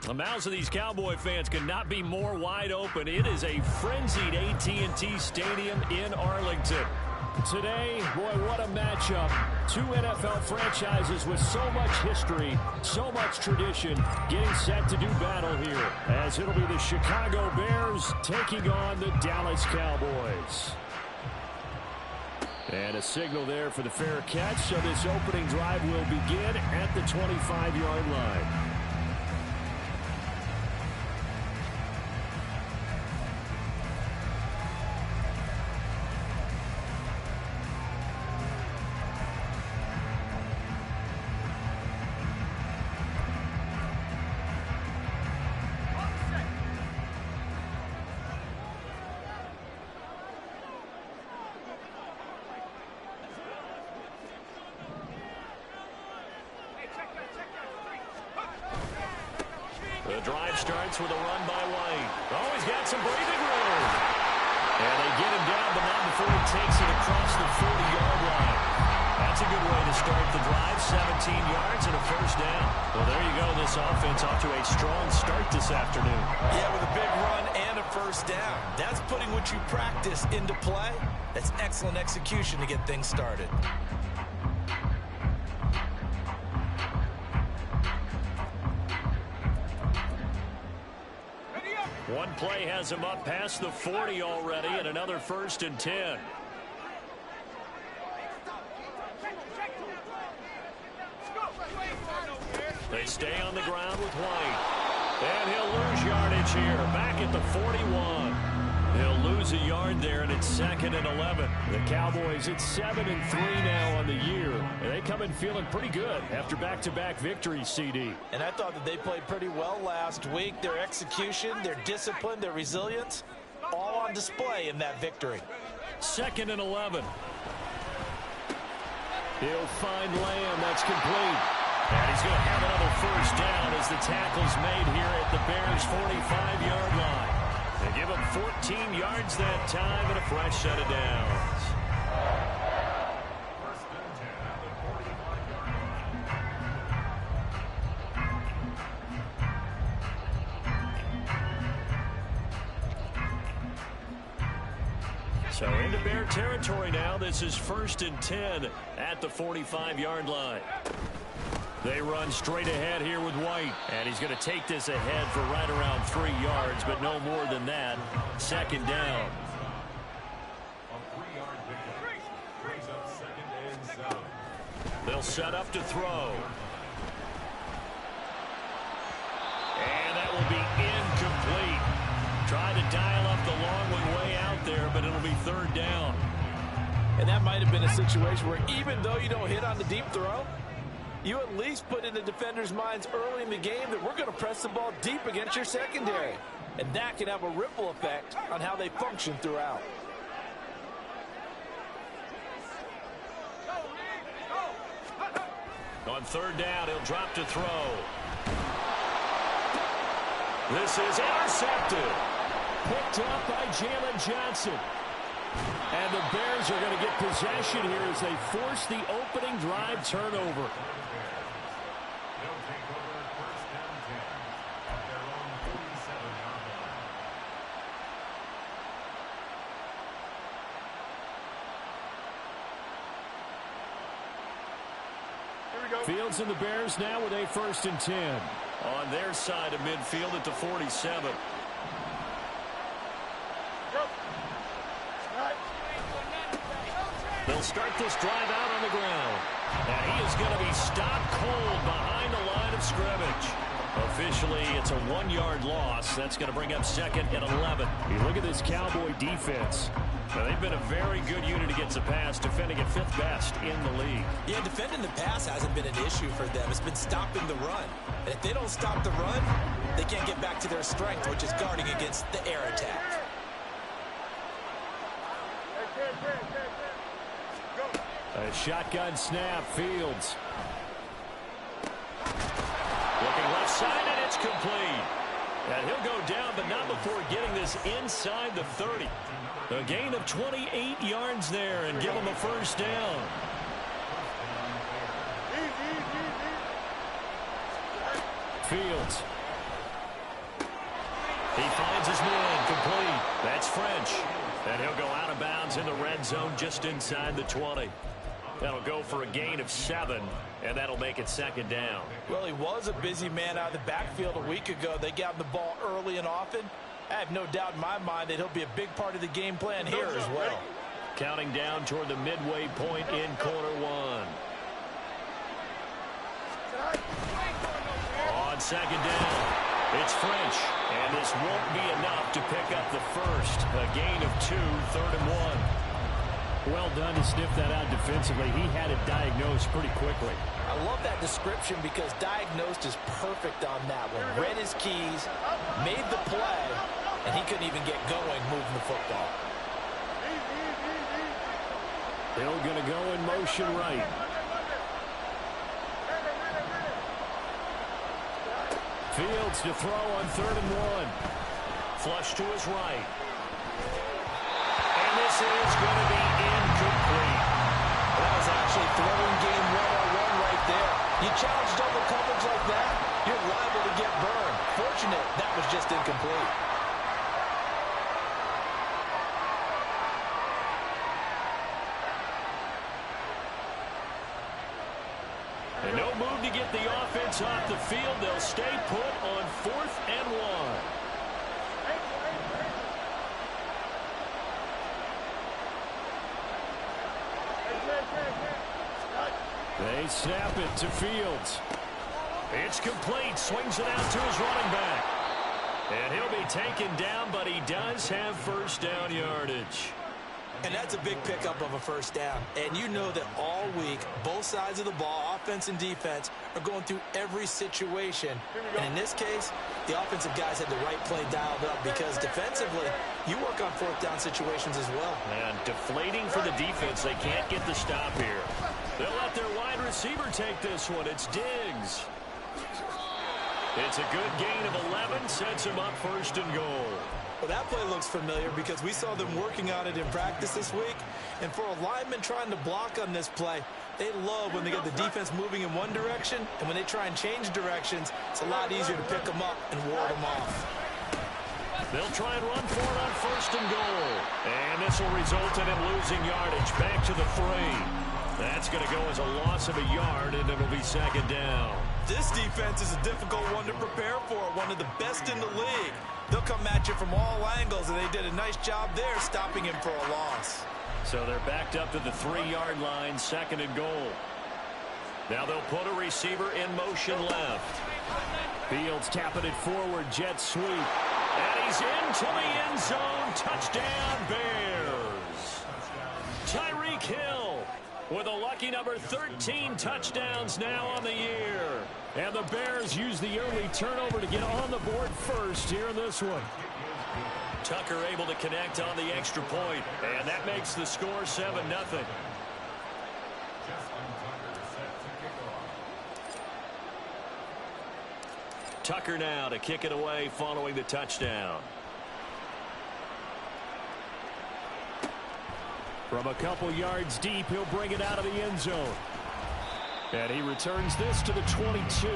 The mouths of these Cowboy fans could not be more wide open. It is a frenzied AT&T Stadium in Arlington. Today, boy, what a matchup. Two NFL franchises with so much history, so much tradition, getting set to do battle here, as it'll be the Chicago Bears taking on the Dallas Cowboys. And a signal there for the fair catch, so this opening drive will begin at the 25-yard line. The drive starts with a run by White. Oh, he's got some breathing room. And they get him down, but not before he takes it across the 40-yard line. That's a good way to start the drive. 17 yards and a first down. Well, there you go. This offense off to a strong start this afternoon. Yeah, with a big run and a first down. That's putting what you practice into play. That's excellent execution to get things started. One play has him up past the 40 already, and another 1st and 10. They stay on the ground with White. And he'll lose yardage here, back at the 41. He'll lose a yard there, and it's 2nd and 11. The Cowboys at 7-3 now on the year. And they come in feeling pretty good after back-to-back victories, CD. And I thought that they played pretty well last week. Their execution, their discipline, their resilience, all on display in that victory. 2nd and 11. He'll find Lamb. That's complete. And he's going to have another first down as the tackle's made here at the Bears' 45-yard line. They give him 14 yards that time and a fresh set of downs. So into Bear territory now. This is 1st and 10 at the 45-yard line. They run straight ahead here with White. And he's going to take this ahead for right around 3 yards, but no more than that. 2nd down. They'll set up to throw. And that will be incomplete. Try to dial up the long one way out there, but it'll be 3rd down. And that might have been a situation where even though you don't hit on the deep throw, you at least put in the defenders' minds early in the game that we're going to press the ball deep against your secondary. And that can have a ripple effect on how they function throughout. On 3rd down, he'll drop to throw. This is intercepted. Picked up by Jalen Johnson. And the Bears are going to get possession here as they force the opening drive turnover. Fields and the Bears now with a 1st and 10. On their side of midfield at the 47. They'll start this drive out on the ground. And he is going to be stopped cold behind the line of scrimmage. Officially, it's a 1-yard loss. That's going to bring up 2nd and 11. You look at this Cowboy defense. Now, they've been a very good unit against the pass, defending at 5th best in the league. Yeah, defending the pass hasn't been an issue for them. It's been stopping the run. And if they don't stop the run, they can't get back to their strength, which is guarding against the air attack. A shotgun snap, Fields. Looking left side, and it's complete. And he'll go down, but not before getting this inside the 30. A gain of 28 yards there and give him a first down. Fields. He finds his man complete. That's French. And he'll go out of bounds in the red zone just inside the 20. That'll go for a gain of 7, and that'll make it second down. Well, he was a busy man out of the backfield a week ago. They got him the ball early and often. I have no doubt in my mind that he'll be a big part of the game plan here as well. Counting down toward the midway point in quarter 1. On second down, it's French, and this won't be enough to pick up the first. A gain of 2, 3rd and 1. Well done to sniff that out defensively. He had it diagnosed pretty quickly. I love that description because diagnosed is perfect on that one. Read his keys, made the play, and he couldn't even get going moving the football. Hill going to go in motion right. Fields to throw on 3rd and 1. Flush to his right. And this is going to be incomplete. That was actually throwing game 101 right there. You challenge double coverage like that, you're liable to get burned. Fortunate that was just incomplete. And no move to get the offense off the field. They'll stay put on 4th and 1. They snap it to Fields. It's complete. Swings it out to his running back. And he'll be taken down, but he does have first down yardage. And that's a big pickup of a first down. And you know that all week, both sides of the ball, offense and defense, are going through every situation. And in this case, the offensive guys had the right play dialed up because defensively, you work on 4th down situations as well. And deflating for the defense. They can't get the stop here. They'll let their wide receiver take this one. It's Diggs. It's a good gain of 11. Sets him up 1st and goal. Well, that play looks familiar because we saw them working on it in practice this week. And for a lineman trying to block on this play, they love when they get the defense moving in one direction. And when they try and change directions, it's a lot easier to pick them up and ward them off. They'll try and run for it on 1st and goal. And this will result in him losing yardage. Back to the 3. That's going to go as a loss of a yard, and it'll be second down. This defense is a difficult one to prepare for, one of the best in the league. They'll come at you from all angles, and they did a nice job there stopping him for a loss. So they're backed up to the 3-yard line, 2nd and goal. Now they'll put a receiver in motion left. Fields tapping it forward, jet sweep. And he's into the end zone. Touchdown, Bears. Tyreek Hill with a lucky number 13 touchdowns now on the year. And the Bears use the early turnover to get on the board first here in this one. Tucker able to connect on the extra point, and that makes the score 7-0. Tucker now to kick it away following the touchdown. From a couple yards deep, he'll bring it out of the end zone. And he returns this to the 22.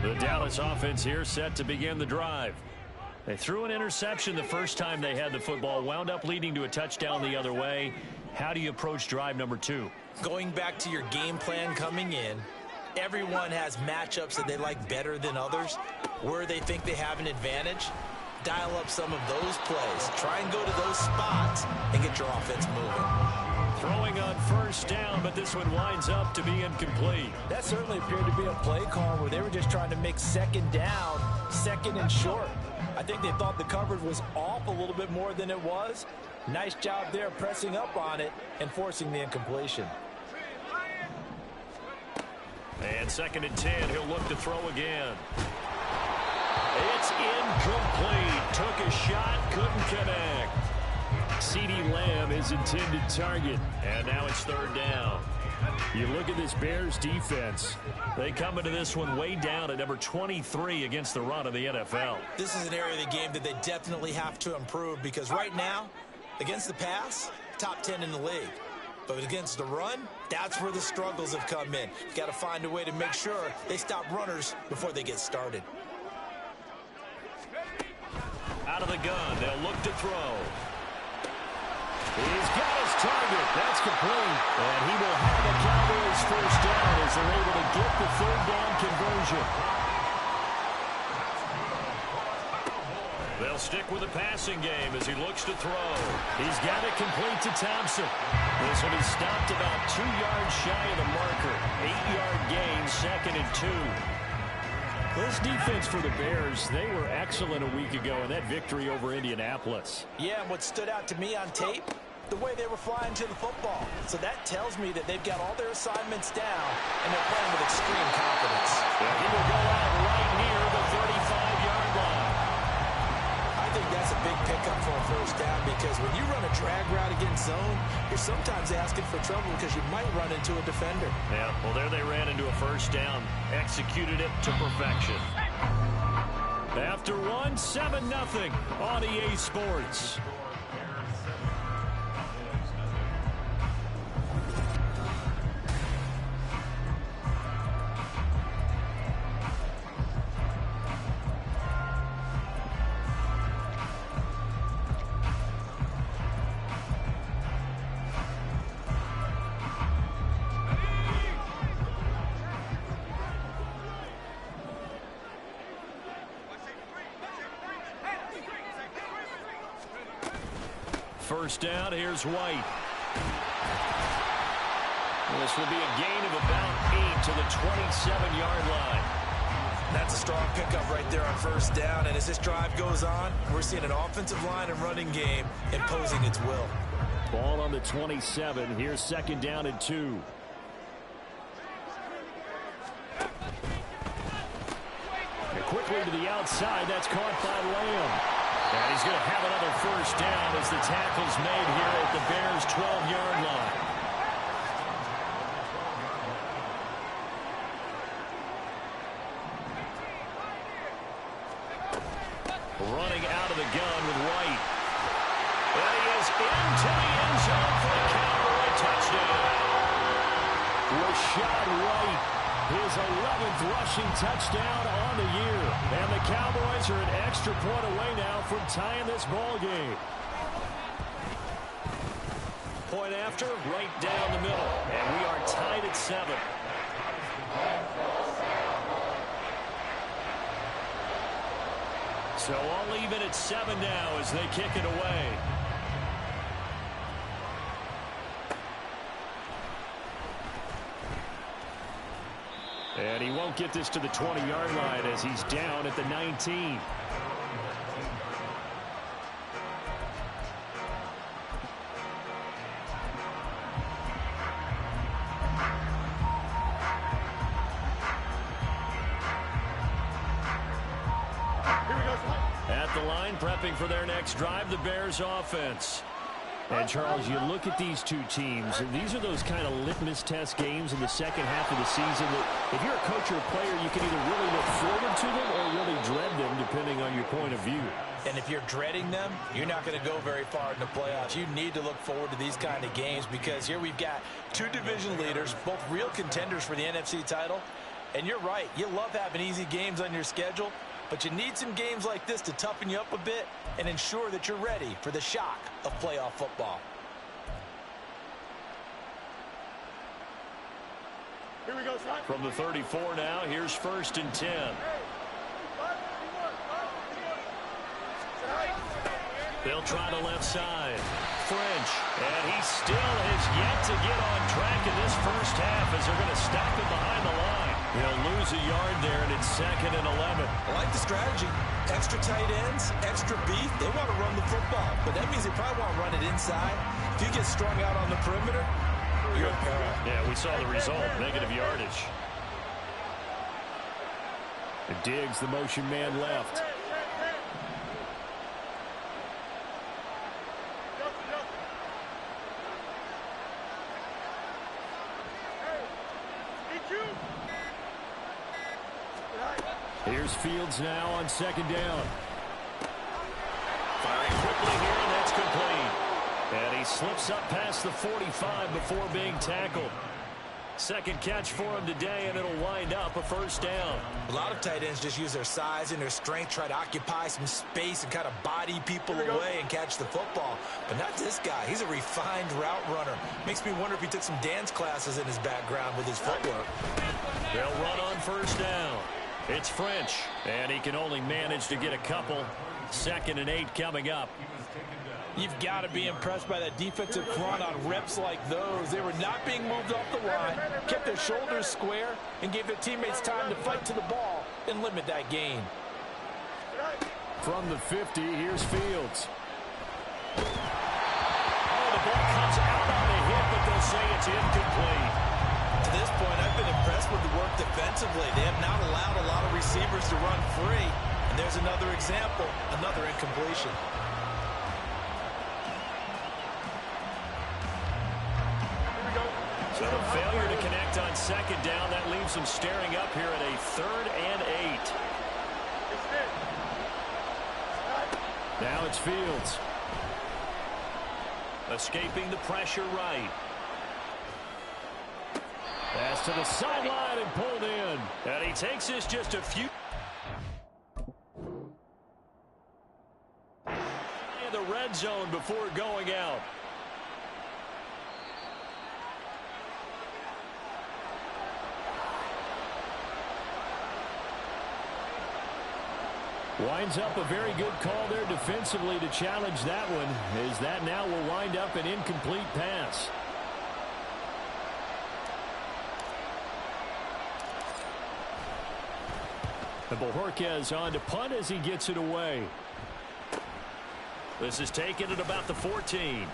The Dallas offense here set to begin the drive. They threw an interception the first time they had the football, wound up leading to a touchdown the other way. How do you approach drive number 2? Going back to your game plan coming in, everyone has matchups that they like better than others, where they think they have an advantage. Dial up some of those plays. Try and go to those spots and get your offense moving. Throwing on first down, but this one winds up to be incomplete. That certainly appeared to be a play call where they were just trying to make second down, 2nd and short. I think they thought the coverage was off a little bit more than it was. Nice job there pressing up on it and forcing the incompletion. And 2nd and 10, he'll look to throw again. It's incomplete. Took a shot, couldn't connect. CeeDee Lamb is intended target. And now it's 3rd down. You look at this Bears defense. They come into this one way down at number 23 against the run of the NFL. This is an area of the game that they definitely have to improve because right now, against the pass, top 10 in the league. But against the run, that's where the struggles have come in. You've got to find a way to make sure they stop runners before they get started. Out of the gun, they'll look to throw. He's got his target. That's complete. And he will have the Cowboys first down as they're able to get the third down conversion. They'll stick with the passing game as he looks to throw. He's got it complete to Thompson. This will be stopped about 2 yards shy of the marker. 8-yard gain, 2nd and 2. This defense for the Bears, they were excellent a week ago in that victory over Indianapolis. Yeah, and what stood out to me on tape, the way they were flying to the football. So that tells me that they've got all their assignments down, and they're playing with extreme confidence. Yeah, he will go out right near the 35-yard line. I think that's a big pickup for a first down because when you run a drag route against zone, you're sometimes asking for trouble because you might run into a defender. Yeah, well, there they ran into a first down, executed it to perfection. After one, 7-0 on EA Sports. First down, here's White. This will be a gain of about 8 to the 27-yard line. That's a strong pickup right there on first down, and as this drive goes on, we're seeing an offensive line and running game imposing its will. Ball on the 27. Here's 2nd down and 2. And quickly to the outside. That's caught by Lamb. And he's going to have another first down as the tackle's made here at the Bears' 12-yard line. Running out of the gun with White. And he is into the end zone for the Cowboy touchdown. Rashad White, his 11th rushing touchdown on the year. And the Cowboys are an extra point away now from tying this ball game. Point after, right down the middle. And we are tied at 7. So all even at 7 now as they kick it away. And he won't get this to the 20-yard line as he's down at the 19. At the line, prepping for their next drive, the Bears offense. And, Charles, you look at these two teams, and these are those kind of litmus test games in the second half of the season that if you're a coach or a player, you can either really look forward to them or really dread them, depending on your point of view. And if you're dreading them, you're not going to go very far in the playoffs. You need to look forward to these kind of games because here we've got two division leaders, both real contenders for the NFC title. And you're right, you love having easy games on your schedule, but you need some games like this to toughen you up a bit and ensure that you're ready for the shock of playoff football. Here we go, son. From the 34 now, here's 1st and 10. They'll try the left side. French, and he still has yet to get on track in this first half as they're going to stop him behind the line. He'll lose a yard there, and it's 2nd and 11. I like the strategy. Extra tight ends, extra beef. They want to run the football, but that means they probably want to run it inside. If you get strung out on the perimeter, you're in peril. Yeah, we saw the result, negative yardage. Diggs, the motion man left. Here's Fields now on second down. Firing quickly here, and that's complete. And he slips up past the 45 before being tackled. Second catch for him today, and it'll wind up a first down. A lot of tight ends just use their size and their strength, try to occupy some space and kind of body people away and catch the football. But not this guy. He's a refined route runner. Makes me wonder if he took some dance classes in his background with his footwork. They'll run on first down. It's French, and he can only manage to get a couple. 2nd and 8 coming up. You've got to be impressed by that defensive front on reps like those. They were not being moved off the line, kept their shoulders square, and gave their teammates time to fight to the ball and limit that gain. From the 50, here's Fields. Oh, the ball comes out on the hit, but they'll say it's incomplete. To this point, I've been impressed with the work defensively. They have not allowed a lot of receivers to run free. And there's another example, another incompletion. So a failure to connect on second down. That leaves them staring up here at a 3rd and 8. Now it's Fields. Escaping the pressure right. Pass to the sideline and pulled in. And he takes this just a few. In the red zone before going out. Winds up a very good call there defensively to challenge that one, as that now will wind up an incomplete pass. And Bojorquez on to punt as he gets it away. This is taken at about the 14.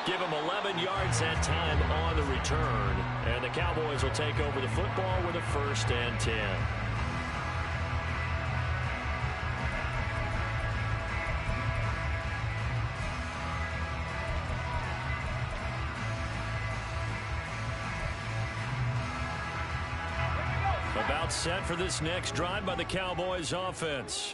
Give him 11 yards that time on the return. And the Cowboys will take over the football with a 1st and 10. About set for this next drive by the Cowboys offense.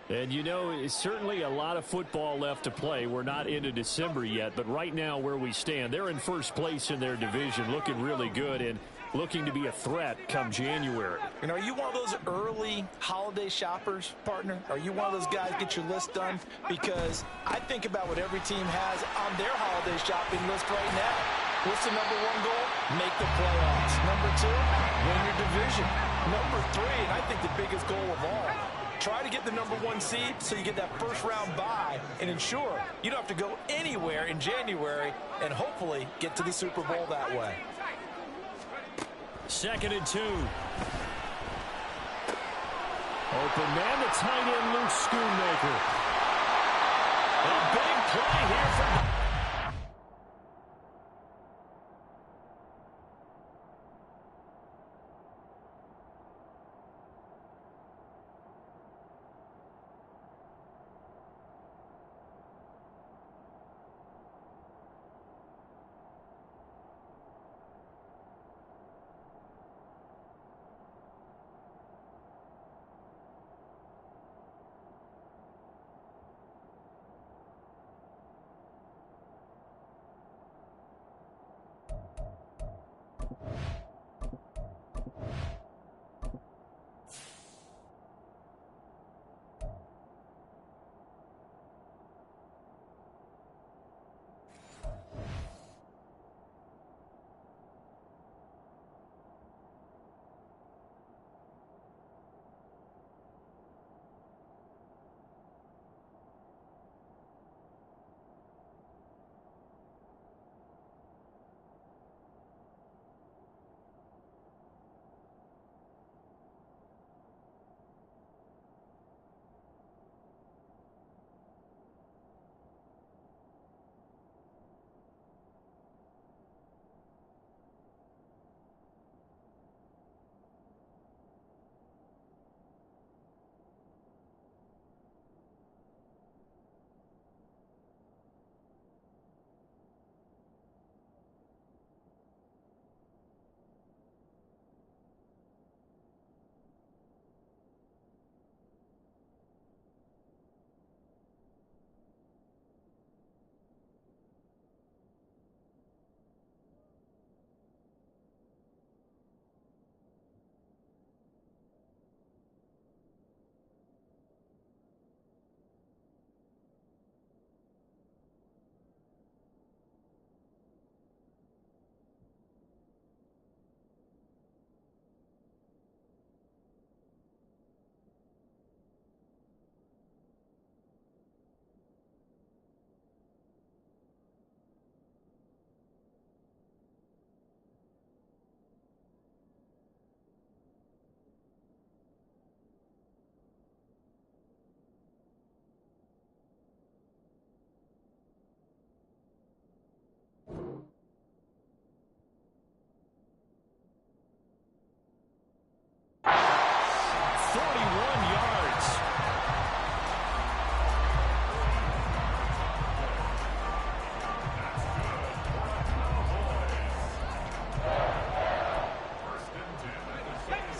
And you know, it's certainly a lot of football left to play. We're not into December yet, but right now where we stand, they're in first place in their division, looking really good and looking to be a threat come January. And are you one of those early holiday shoppers, partner? Are you one of those guys get your list done? Because I think about what every team has on their holiday shopping list right now. What's the number 1 goal? Make the playoffs. Number 2, win your division. Number 3, and I think the biggest goal of all, try to get the number 1 seed so you get that first-round bye and ensure you don't have to go anywhere in January and hopefully get to the Super Bowl that way. 2nd and 2. Open man, the tight end, Luke Schoonmaker. A big play here for...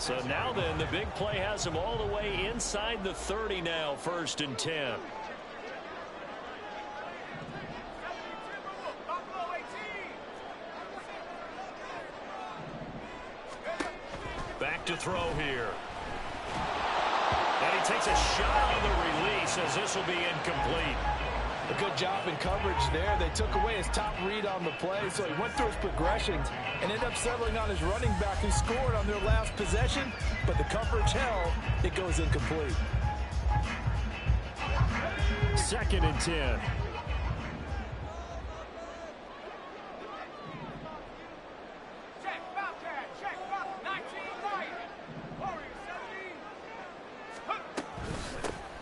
So now then, the big play has him all the way inside the 30 now, 1st and 10. Back to throw here. And he takes a shot on the release as this will be incomplete. A good job in coverage there. They took away his top read on the play, so he went through his progressions and ended up settling on his running back who scored on their last possession, but the coverage held. It goes incomplete. 2nd and 10.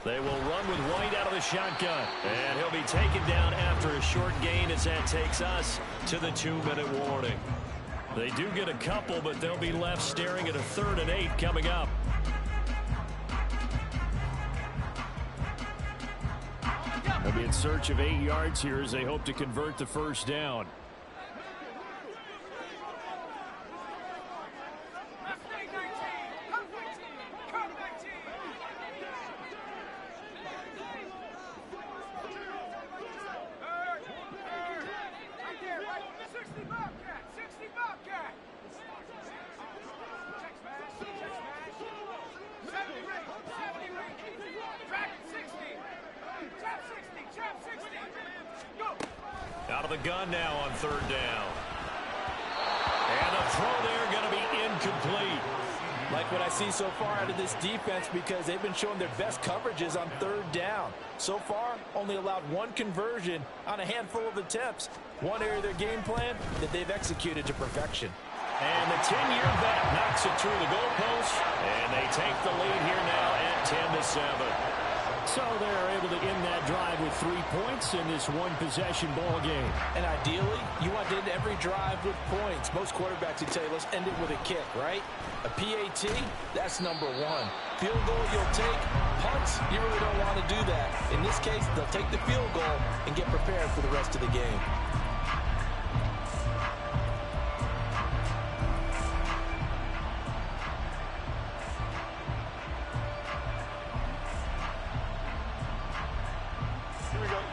They will run with White out of the shotgun. And he'll be taken down after a short gain as that takes us to the 2-minute warning. They do get a couple, but they'll be left staring at a 3rd and 8 coming up. They'll be in search of 8 yards here as they hope to convert the 1st down. Out of the gun now on 3rd down. And a throw there going to be incomplete. Like what I see so far out of this defense, because they've been showing their best coverages on 3rd down. So far, only allowed 1 conversion on a handful of attempts. One area of their game plan that they've executed to perfection. And the 10-year vet knocks it through the goalpost. And they take the lead here now at 10-7. So they're able to end that drive with 3 points in this one-possession ball game. And ideally, you want to end every drive with points. Most quarterbacks would tell you, let's end it with a kick, right? A PAT, that's number 1. Field goal, you'll take. Punts, you really don't want to do that. In this case, they'll take the field goal and get prepared for the rest of the game.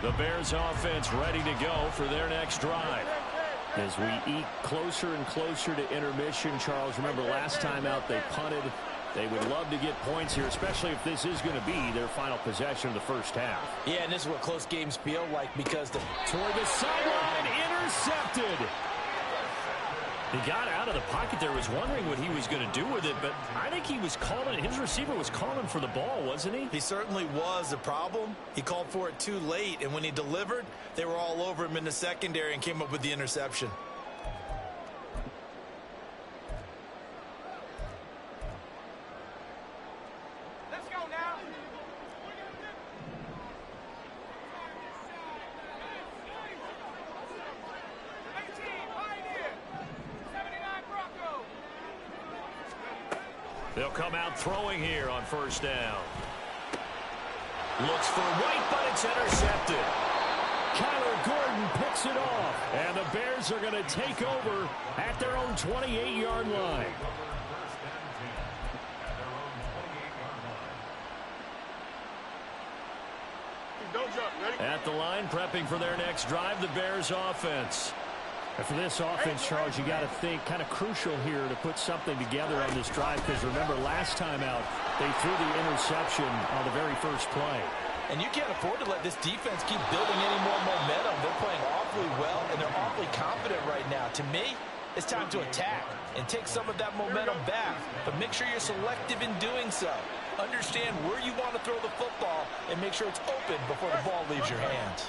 The Bears offense ready to go for their next drive. As we eke closer and closer to intermission, Charles, remember last time out they punted. They would love to get points here, especially if this is going to be their final possession of the 1st half. Yeah, and this is what close games feel like because toward the sideline, intercepted. He got out of the pocket there, was wondering what he was going to do with it, but I think he was calling, his receiver was calling for the ball, wasn't he? He certainly was. The problem, he called for it too late, and when he delivered, they were all over him in the secondary and came up with the interception. Let's go now. They'll come out throwing here on 1st down. Looks for White, but it's intercepted. Kyler Gordon picks it off. And the Bears are going to take over at their own 28-yard line. At the line, prepping for their next drive, the Bears offense. And for this offense, Charles, you got to think kind of crucial here to put something together on this drive, because remember last time out they threw the interception on the very first play. And you can't afford to let this defense keep building any more momentum. They're playing awfully well, and they're awfully confident right now. To me, it's time to attack and take some of that momentum back, but make sure you're selective in doing so. Understand where you want to throw the football and make sure it's open before the ball leaves your hands.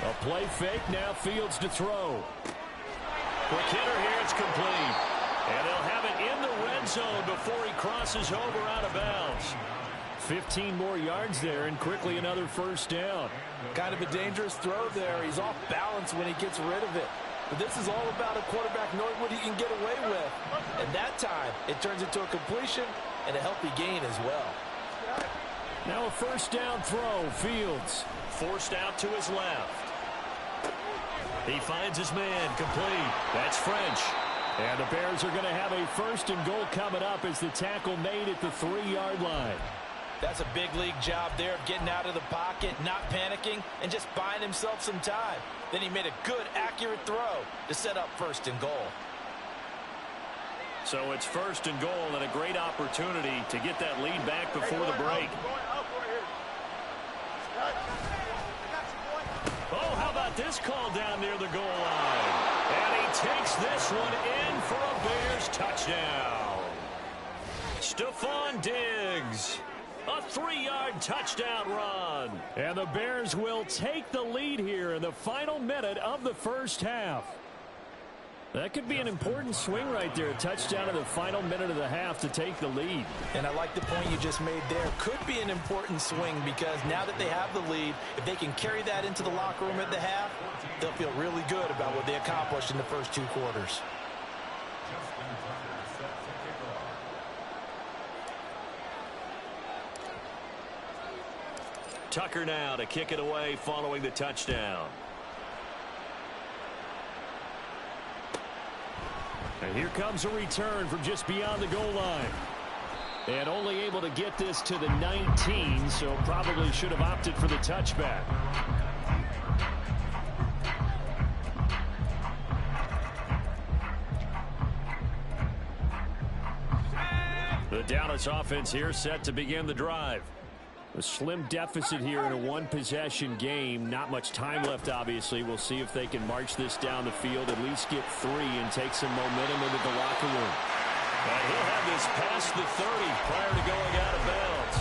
A play fake, now Fields to throw. Quick hitter here, it's complete. And they'll have it in the red zone before he crosses over out of bounds. 15 more yards there, and quickly another 1st down. Kind of a dangerous throw there. He's off balance when he gets rid of it. But this is all about a quarterback knowing what he can get away with. And that time, it turns into a completion and a healthy gain as well. Now a 1st down throw. Fields forced out to his left. He finds his man complete. That's French. And the Bears are going to have a 1st and goal coming up as the tackle made at the 3-yard line. That's a big league job there, getting out of the pocket, not panicking, and just buying himself some time. Then he made a good, accurate throw to set up 1st and goal. So it's 1st and goal and a great opportunity to get that lead back before the break. Oh, how about this call down near the goal line? And he takes this one in for a Bears touchdown. Stephon Diggs. A 3-yard touchdown run. And the Bears will take the lead here in the final minute of the first half. That could be an important swing right there. A touchdown in the final minute of the half to take the lead. And I like the point you just made there. Could be an important swing because now that they have the lead, if they can carry that into the locker room at the half, they'll feel really good about what they accomplished in the first 2 quarters. Tucker now to kick it away following the touchdown. And here comes a return from just beyond the goal line. And only able to get this to the 19, so probably should have opted for the touchback. The Dallas offense here set to begin the drive. A slim deficit here in a 1-possession game. Not much time left, obviously. We'll see if they can march this down the field, at least get 3 and take some momentum into the locker room. And he'll have this past the 30 prior to going out of bounds.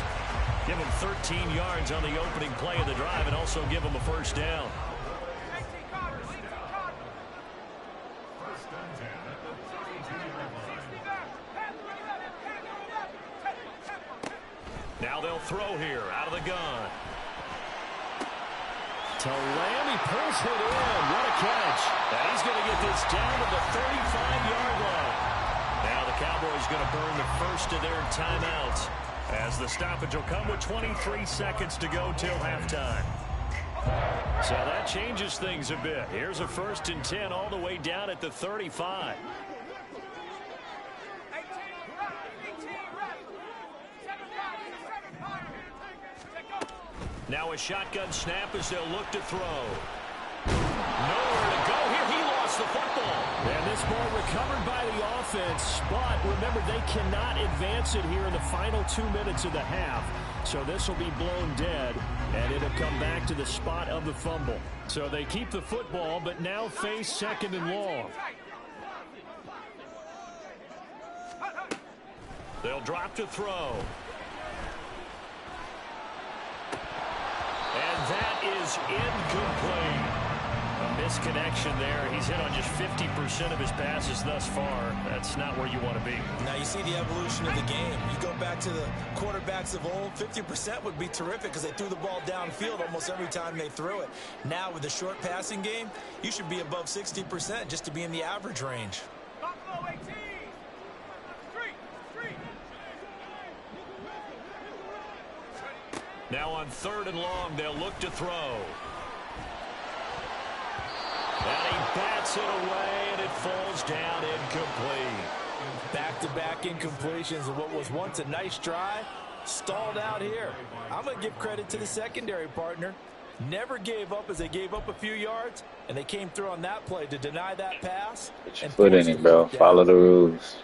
Give him 13 yards on the opening play of the drive and also give him a 1st down. Now they'll throw here out of the gun. To Lamb, he pulls it in. What a catch. And he's going to get this down to the 35-yard line. Now the Cowboys going to burn the first of their timeouts as the stoppage will come with 23 seconds to go till halftime. So that changes things a bit. Here's a 1st and 10 all the way down at the 35. Now a shotgun snap as they'll look to throw. Nowhere to go here. He lost the football. And this ball recovered by the offense. But remember, they cannot advance it here in the final 2 minutes of the half. So this will be blown dead. And it'll come back to the spot of the fumble. So they keep the football, but now face 2nd and long. They'll drop to throw. And that is incomplete. A misconnection there. He's hit on just 50% of his passes thus far. That's not where you want to be. Now you see the evolution of the game. You go back to the quarterbacks of old, 50% would be terrific because they threw the ball downfield almost every time they threw it. Now with the short passing game, you should be above 60% just to be in the average range. Now on 3rd and long, they'll look to throw. And he bats it away, and it falls down incomplete. Back-to-back incompletions of what was once a nice drive, stalled out here. I'm going to give credit to the secondary partner. Never gave up as they gave up a few yards, and they came through on that play to deny that pass. Put your foot in it, bro. Follow the rules.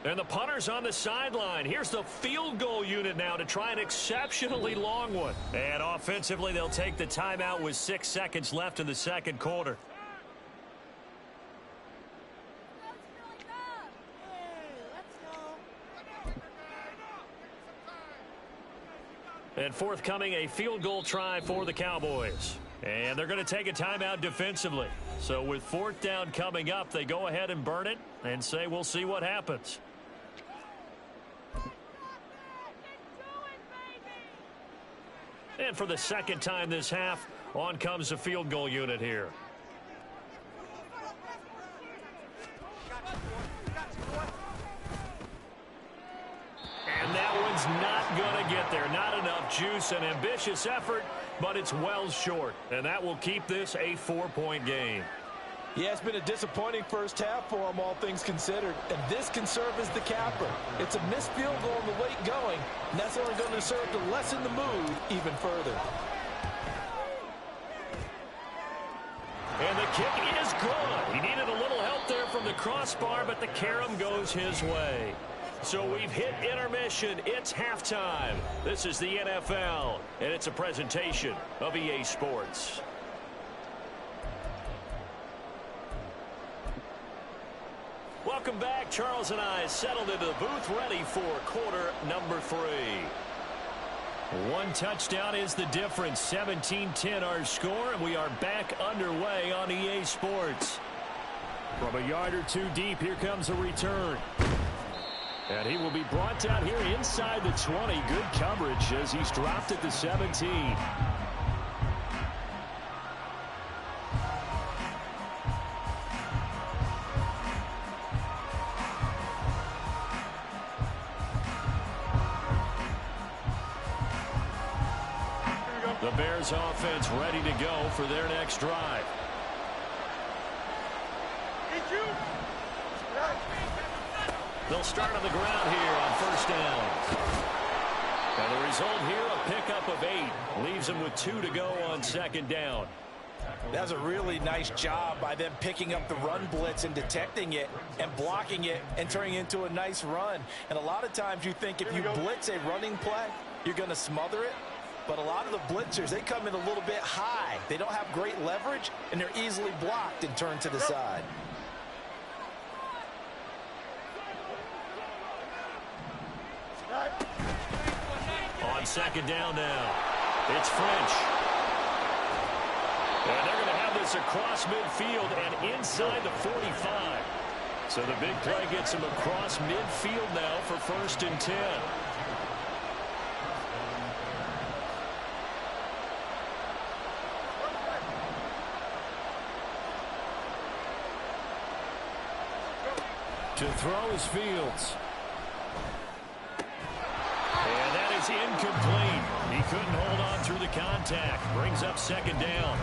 And the punter's on the sideline. Here's the field goal unit now to try an exceptionally long one. And offensively, they'll take the timeout with 6 seconds left in the 2nd quarter. And forthcoming, a field goal try for the Cowboys. And they're going to take a timeout defensively. So with 4th down coming up, they go ahead and burn it and say we'll see what happens. And for the 2nd time this half, On comes the field goal unit here. And that one's not going to get there. Not enough juice. An ambitious effort, but it's well short. And that will keep this a 4-point game. Yeah, it's been a disappointing first half for them, all things considered. And this can serve as the capper. It's a missed field goal in the late going, and that's only going to serve to lessen the mood even further. And the kick is good. He needed a little help there from the crossbar, but the carom goes his way. So we've hit intermission. It's halftime. This is the NFL, and it's a presentation of EA Sports. Welcome back. Charles and I settled into the booth, ready for quarter number 3. One touchdown is the difference. 17-10 our score, and we are back underway on EA Sports. From a yard or two deep, here comes a return. And he will be brought down here inside the 20. Good coverage as he's dropped at the 17. The Bears offense ready to go for their next drive. They'll start on the ground here on first down. And the result here, a pickup of 8. Leaves them with 2 to go on second down. That's a really nice job by them picking up the run blitz and detecting it and blocking it and turning it into a nice run. And a lot of times you think if you blitz a running play, you're going to smother it. But a lot of the blitzers, they come in a little bit high. They don't have great leverage, and they're easily blocked and turned to the side. On second down now, it's French. And they're going to have this across midfield and inside the 45. So the big play gets him across midfield now for first and 10. To throw is Fields. And that is incomplete. He couldn't hold on through the contact. Brings up second down.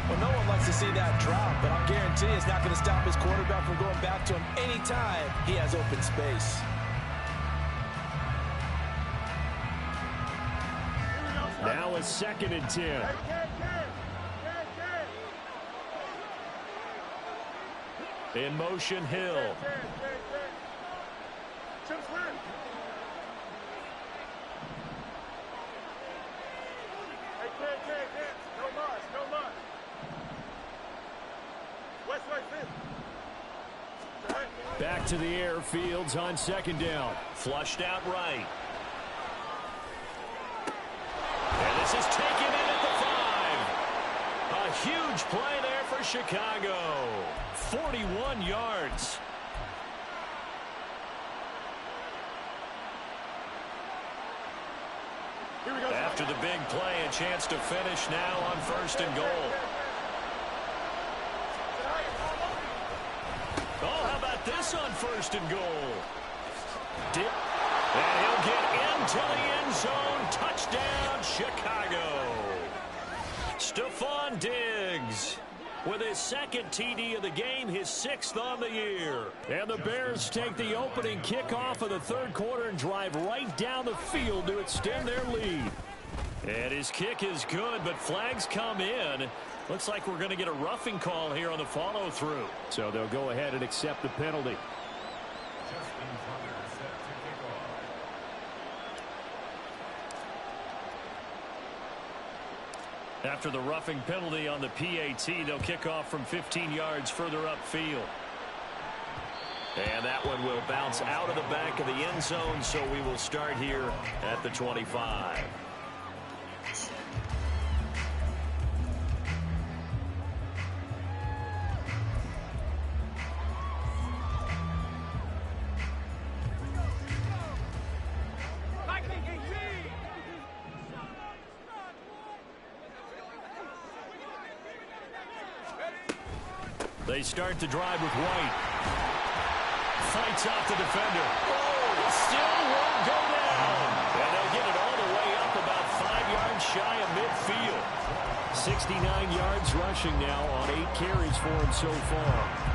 Well, no one likes to see that drop, but I'll guarantee it's not going to stop his quarterback from going back to him anytime he has open space. Now it's second and 10. In motion, Hill. Back to the air, Fields on second down. Flushed out right. And this is taken in at the 5. A huge play there for Chicago. 41 yards. After the big play, a chance to finish now on first and goal. Oh, how about this on first and goal? And he'll get into the end zone. Touchdown, Chicago. Stephon Diggs with his second TD of the game, his 6th on the year. And the Bears take the opening kickoff of the third quarter and drive right down the field to extend their lead. And his kick is good, but flags come in. Looks like we're going to get a roughing call here on the follow-through. So they'll go ahead and accept the penalty. After the roughing penalty on the PAT, they'll kick off from 15 yards further upfield. And that one will bounce out of the back of the end zone, so we will start here at the 25. They start the drive with White. Fights off the defender. Oh, still won't go down. And they'll get it all the way up about 5 yards shy of midfield. 69 yards rushing now on 8 carries for him so far.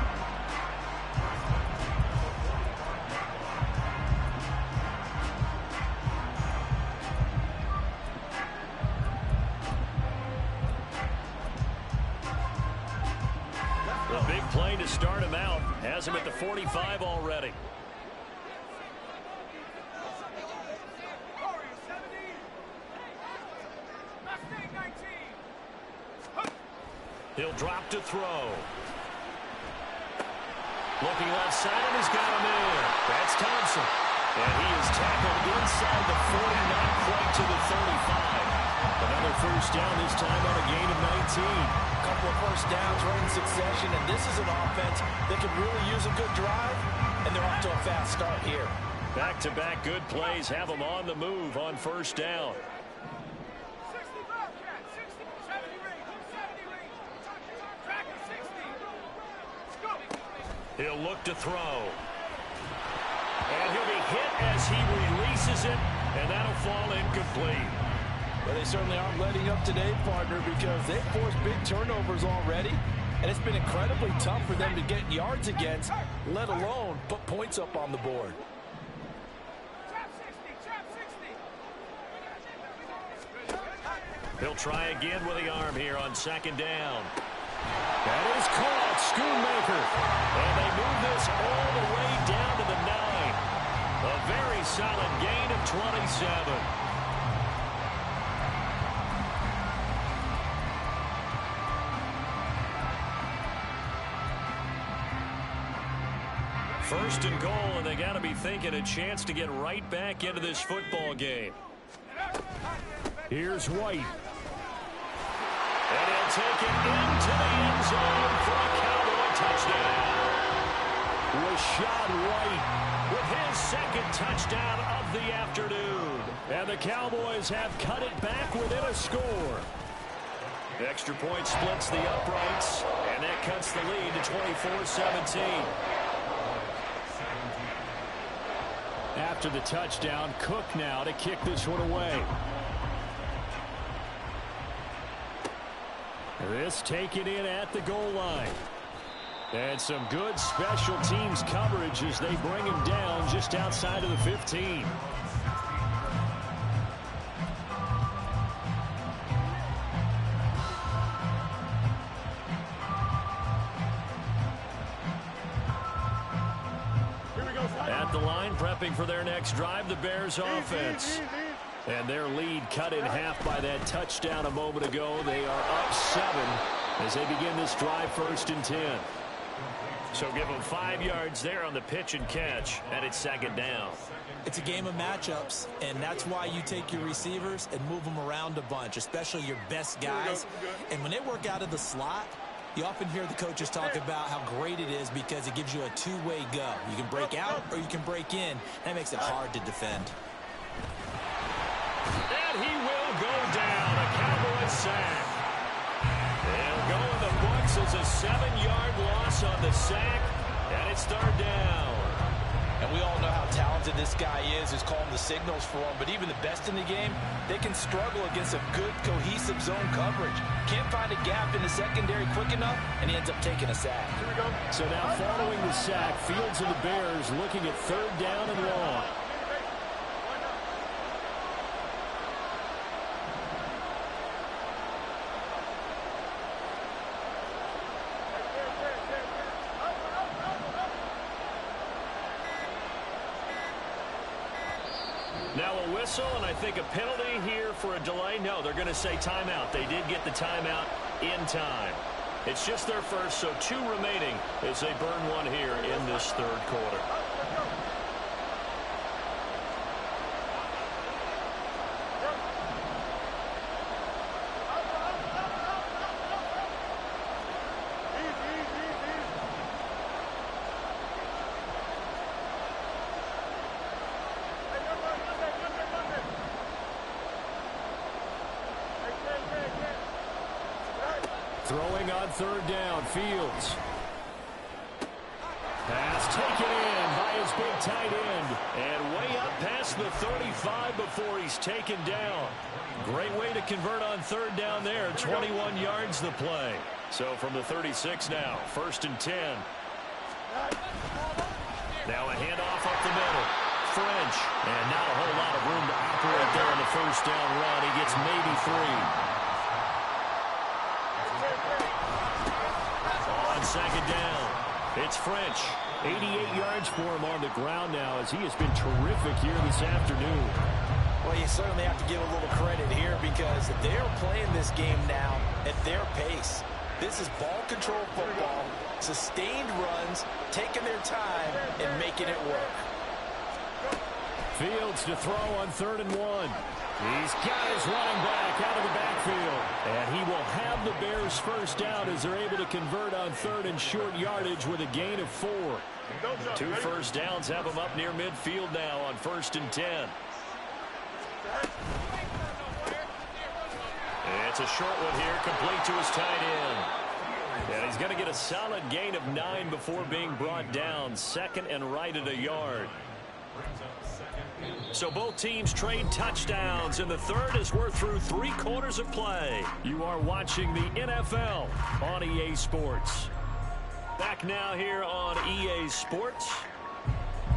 A big play to start him out. Has him at the 45 already. He'll drop to throw. Looking left side, and he's got him in. That's Thompson. And he is tackled inside the 40, not quite to the 35. Another first down, this time on a gain of 19. A couple of first downs right in succession, and this is an offense that could really use a good drive, and they're off to a fast start here. Back-to-back good plays have them on the move on first down. He'll look to throw. And he'll be hit as he releases it, and that'll fall incomplete. Well, they certainly aren't letting up today, partner, because they've forced big turnovers already, and it's been incredibly tough for them to get yards against, let alone put points up on the board. He'll try again with the arm here on second down. That is caught, Schoonmaker. And they move this all the way down to the 9. A very solid gain of 27. First and goal, and they got to be thinking a chance to get right back into this football game. Here's White. And he'll take it into the end zone for a Cowboy touchdown. Rashad White with his second touchdown of the afternoon. And the Cowboys have cut it back within a score. The extra point splits the uprights, and that cuts the lead to 24-17. After the touchdown, Cook now to kick this one away. This taken in at the goal line. And some good special teams coverage as they bring him down just outside of the 15. At the line, prepping for their next drive, the Bears offense. And their lead cut in half by that touchdown a moment ago. They are up 7 as they begin this drive, 1st and 10. So give them 5 yards there on the pitch and catch, and it's second down. It's a game of matchups, and that's why you take your receivers and move them around a bunch, especially your best guys. And when they work out of the slot, you often hear the coaches talk about how great it is because it gives you a two-way go. You can break out or you can break in. That makes it hard to defend. And he will go down, a Cowboy sack. They'll go in the books as a 7-yard loss on the sack, and it's third down. And we all know how talented this guy is who's calling the signals for him, but even the best in the game, they can struggle against a good, cohesive zone coverage. Can't find a gap in the secondary quick enough, and he ends up taking a sack. So now following the sack, Fields and the Bears looking at third down and long. Now a whistle, and I think a penalty here for a delay. No, they're going to say timeout. They did get the timeout in time. It's just their first, so 2 remaining as they burn one here in this third quarter. Throwing on third down, Fields. Pass taken in by his big tight end. And way up past the 35 before he's taken down. Great way to convert on third down there. 21 yards the play. So from the 36 now, 1st and 10. Now a handoff up the middle. French. And not a whole lot of room to operate there on the first down run. He gets maybe 3. On second down, it's French. 88 yards for him on the ground now as he has been terrific here this afternoon. Well, you certainly have to give a little credit here because they're playing this game now at their pace. This is ball control football, sustained runs, taking their time, and making it work. Fields to throw on 3rd and 1. He's got his running back out of the backfield. And he will have the Bears first down as they're able to convert on 3rd and short yardage with a gain of 4. 2 first downs have him up near midfield now on 1st and 10. It's a short one here, complete to his tight end. And he's going to get a solid gain of 9 before being brought down. 2nd and right at a yard. So both teams trade touchdowns, and the third as we're through 3 quarters of play. You are watching the NFL on EA Sports. Back now here on EA Sports.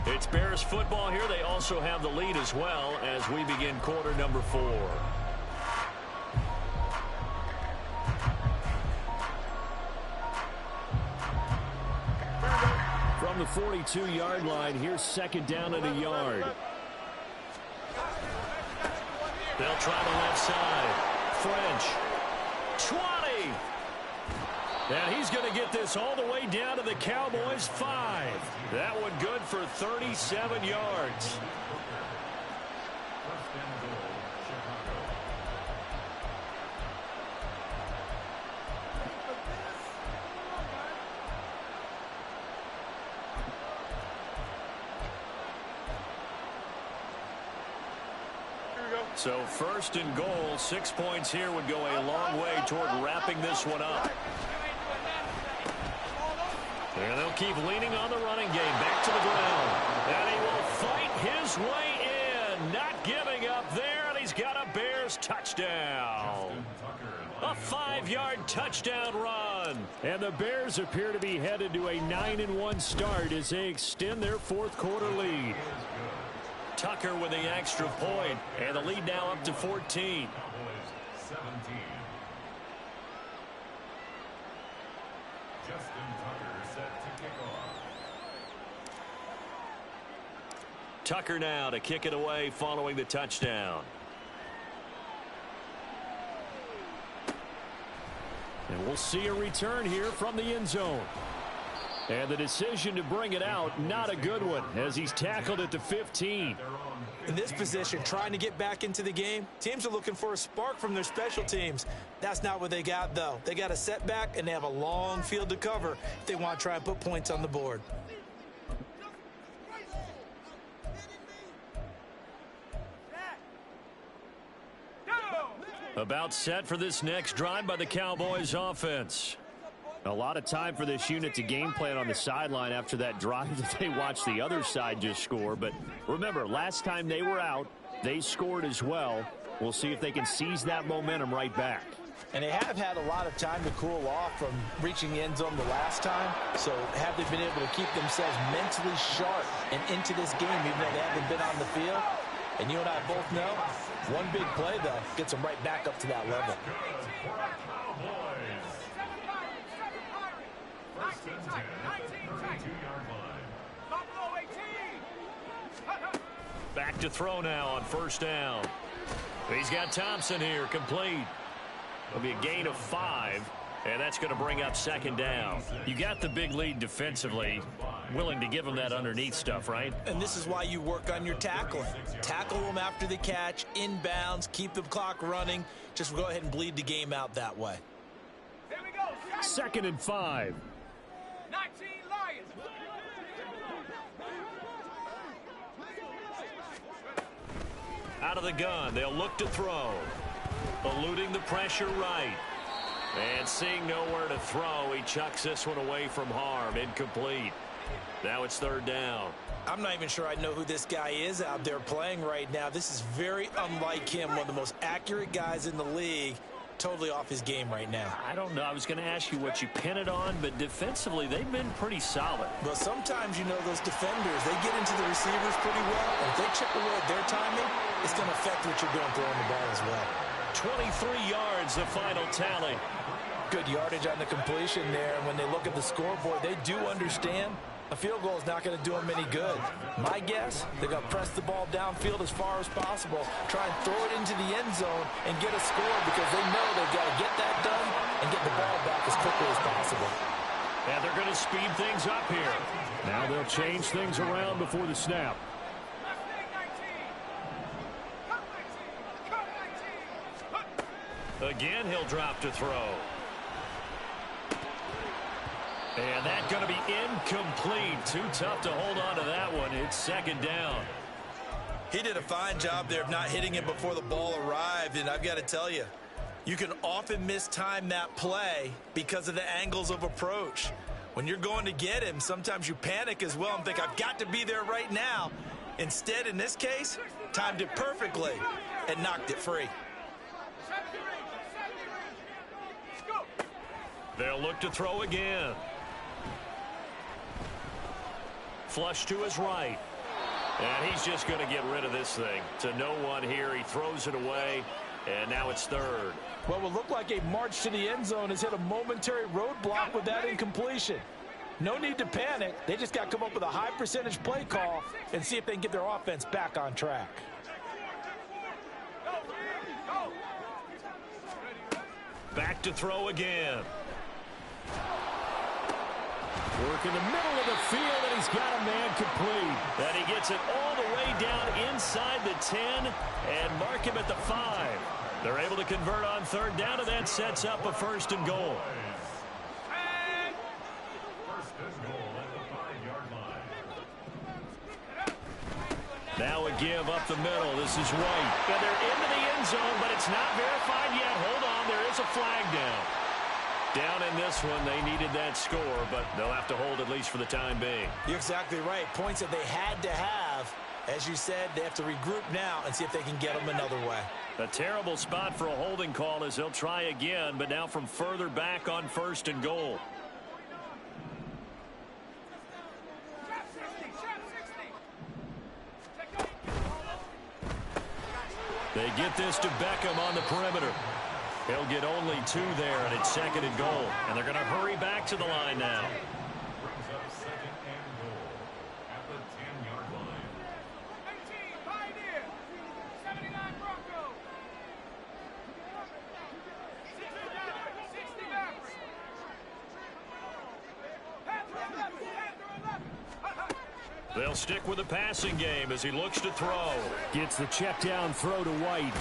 It's Bears football here. They also have the lead as well as we begin quarter number 4. From the 42-yard line, here's 2nd down and a yard. They'll try the left side. French. 20. And he's going to get this all the way down to the Cowboys' 5. That one good for 37 yards. So 1st and goal, 6 points here would go a long way toward wrapping this one up. And they'll keep leaning on the running game. Back to the ground. And he will fight his way in. Not giving up there, and he's got a Bears touchdown. A 5-yard touchdown run. And the Bears appear to be headed to a 9-1 start as they extend their 4th quarter lead. Tucker with the extra point, and the lead now up to 14. Tucker now to kick it away following the touchdown. And we'll see a return here from the end zone. And the decision to bring it out, not a good one, as he's tackled at the 15. In this position, trying to get back into the game, teams are looking for a spark from their special teams. That's not what they got, though. They got a setback, and they have a long field to cover if they want to try and put points on the board. About set for this next drive by the Cowboys offense. A lot of time for this unit to game plan on the sideline after that drive that they watched the other side just score. But remember, last time they were out, they scored as well. We'll see if they can seize that momentum right back. And they have had a lot of time to cool off from reaching the end zone the last time. So have they been able to keep themselves mentally sharp and into this game even though they haven't been on the field? And you and I both know, one big play, though, gets them right back up to that level. Back to throw now on 1st down. He's got Thompson here, complete. It'll be a gain of 5, and that's going to bring up 2nd down. You got the big lead defensively, willing to give them that underneath stuff, right? And this is why you work on your tackling. Tackle them after the catch, inbounds, keep the clock running. Just go ahead and bleed the game out that way. Here we go. 2nd and 5. 19 Lions. Out of the gun, they'll look to throw. Eluding the pressure right. And seeing nowhere to throw, he chucks this one away from harm. Incomplete. Now it's third down. I'm not even sure I know who this guy is out there playing right now. This is very unlike him, one of the most accurate guys in the league. Totally off his game right now. I don't know. I was going to ask you what you pin it on, but defensively, they've been pretty solid. Well, sometimes, you know, those defenders, they get into the receivers pretty well. And if they chip away at their timing, it's going to affect what you're doing throwing the ball as well. 23 yards, the final tally. Good yardage on the completion there. And when they look at the scoreboard, they do understand a field goal is not going to do them any good. My guess, they're going to press the ball downfield as far as possible, try and throw it into the end zone and get a score because they know they've got to get that done and get the ball back as quickly as possible. And they're going to speed things up here. Now they'll change things around before the snap. Again, he'll drop to throw. And that's going to be incomplete. Too tough to hold on to that one. It's second down. He did a fine job there of not hitting it before the ball arrived. And I've got to tell you, you can often mistime that play because of the angles of approach. When you're going to get him, sometimes you panic as well and think, I've got to be there right now. Instead, in this case, timed it perfectly and knocked it free. They'll look to throw again. Flush to his right. And he's just going to get rid of this thing. To no one here. He throws it away. And now it's third. What would look like a march to the end zone has hit a momentary roadblock with that incompletion. No need to panic. They just got to come up with a high percentage play call and see if they can get their offense back on track. Back to throw again. Work in the middle of the field, and he's got a man complete. And he gets it all the way down inside the 10 and mark him at the 5. They're able to convert on third down, and that sets up a first and goal. Now a give up the middle. This is White. And they're into the end zone, but it's not verified yet. Hold on, there is a flag down. Down in this one, they needed that score, but they'll have to hold at least for the time being. You're exactly right. Points that they had to have. As you said, they have to regroup now and see if they can get them another way. A terrible spot for a holding call as they'll try again, but now from further back on first and goal. They get this to Beckham on the perimeter. He'll get only 2 there, and it's second and goal. And they're going to hurry back to the line now. They'll stick with the passing game as he looks to throw. Gets the check down throw to White.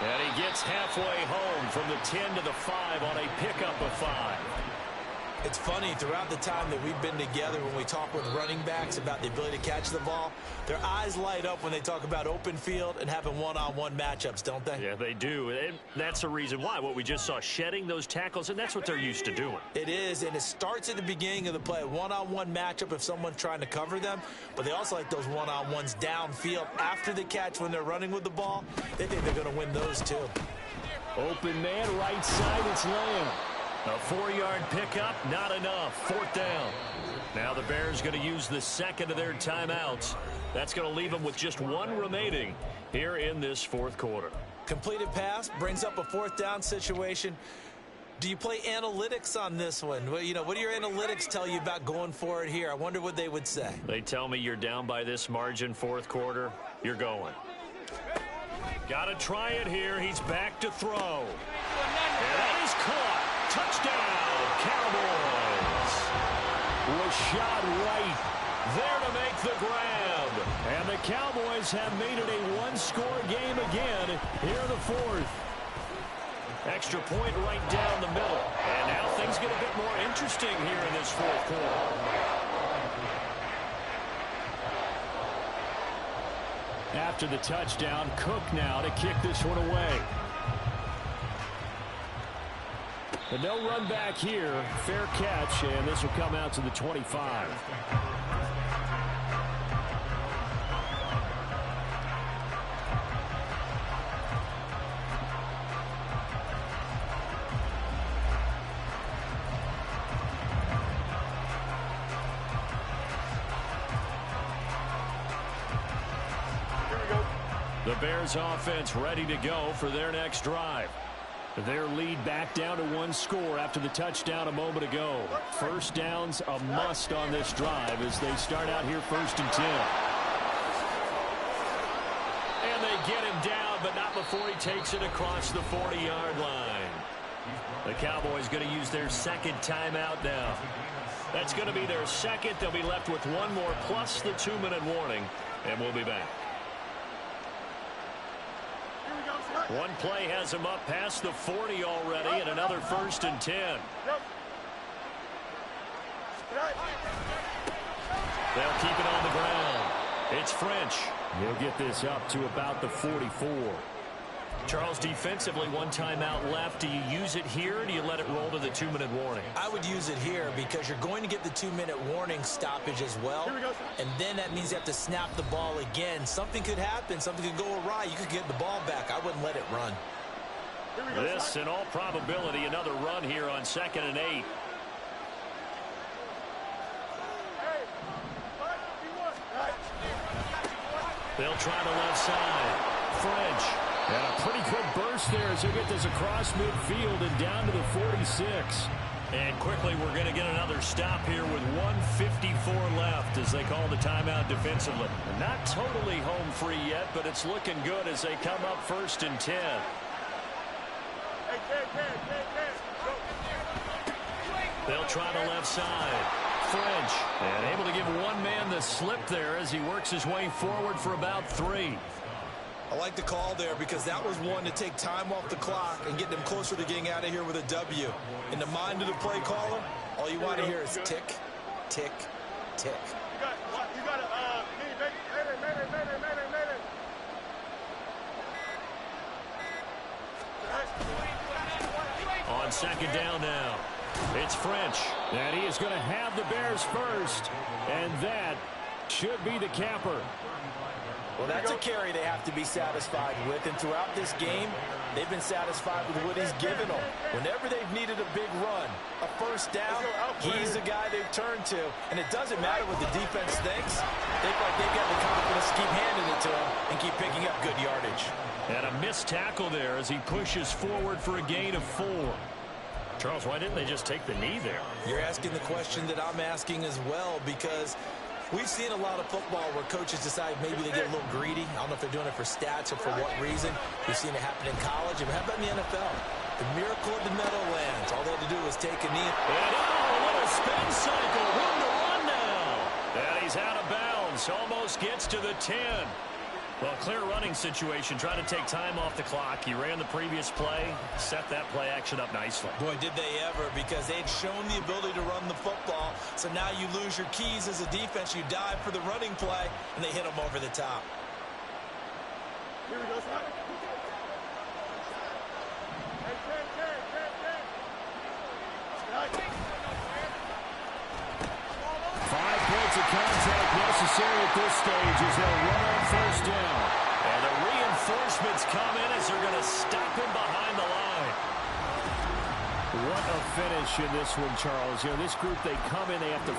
And he gets halfway home from the 10 to the 5 on a pickup of 5. It's funny, throughout the time that we've been together, when we talk with running backs about the ability to catch the ball, their eyes light up when they talk about open field and having one-on-one matchups, don't they? Yeah, they do. And that's the reason why. What we just saw, shedding those tackles, and that's what they're used to doing. It is, and it starts at the beginning of the play. One-on-one matchup if someone's trying to cover them, but they also like those one-on-ones downfield after the catch when they're running with the ball. They think they're going to win those too. Open man, right side, it's Lamb. A 4-yard pickup, not enough. Fourth down. Now the Bears going to use the second of their timeouts. That's going to leave them with just 1 remaining here in this fourth quarter. Completed pass brings up a fourth down situation. Do you play analytics on this one? Well, you know, what do your analytics tell you about going for it here? I wonder what they would say. They tell me you're down by this margin fourth quarter. You're going. Got to try it here. He's back to throw. And that is caught. Touchdown, Cowboys. Rashad White there to make the grab. And the Cowboys have made it a 1-score game again here in the fourth. Extra point right down the middle. And now things get a bit more interesting here in this fourth quarter. After the touchdown, Cook now to kick this one away. But no run back here. Fair catch, and this will come out to the 25. The Bears offense ready to go for their next drive. Their lead back down to one score after the touchdown a moment ago. First down's a must on this drive as they start out here 1st and 10. And they get him down, but not before he takes it across the 40-yard line. The Cowboys going to use their second timeout now. That's going to be their second. They'll be left with one more plus the 2-minute warning, and we'll be back. One play has him up past the 40 already, and another 1st and 10. They'll keep it on the ground. It's French. He'll get this up to about the 44. Charles, defensively, one timeout left. Do you use it here, or do you let it roll to the 2-minute warning? I would use it here because you're going to get the 2-minute warning stoppage as well. And then that means you have to snap the ball again. Something could happen. Something could go awry. You could get the ball back. I wouldn't let it run. This, in all probability, another run here on 2nd and 8. They'll try the left side. French. And a pretty good burst there as he'll get this across midfield and down to the 46. And quickly we're going to get another stop here with 1:54 left as they call the timeout defensively. Not totally home free yet, but it's looking good as they come up 1st and 10. They'll try the left side. French. And able to give one man the slip there as he works his way forward for about 3. I like the call there because that was one to take time off the clock and get them closer to getting out of here with a W. In the mind of the play caller, all you want to hear is tick, tick, tick. On 2nd down now, it's French. And he is going to have the Bears first. And that should be the capper. Well, that's a carry they have to be satisfied with, and throughout this game, they've been satisfied with what he's given them. Whenever they've needed a big run, a first down, he's the guy they've turned to. And it doesn't matter what the defense thinks. They feel like they've got the confidence to keep handing it to him and keep picking up good yardage. And a missed tackle there as he pushes forward for a gain of 4. Charles, why didn't they just take the knee there? You're asking the question that I'm asking as well, because we've seen a lot of football where coaches decide maybe they get a little greedy. I don't know if they're doing it for stats or for what reason. We've seen it happen in college. And how about in the NFL? The miracle of the Meadowlands. All they had to do was take a knee. And a little spin cycle. Room to run now. And he's out of bounds. Almost gets to the 10. Well, clear running situation. Trying to take time off the clock. He ran the previous play. Set that play action up nicely. Boy, did they ever, because they'd shown the ability to run the football. So now you lose your keys as a defense. You dive for the running play, and they hit them over the top. Here we go, son. 5 points of contact necessary at this stage as they'll run on 1st down. And the reinforcements come in as they're going to stop him behind the line. What a finish in this one, Charles. You know, this group, they come in, they have to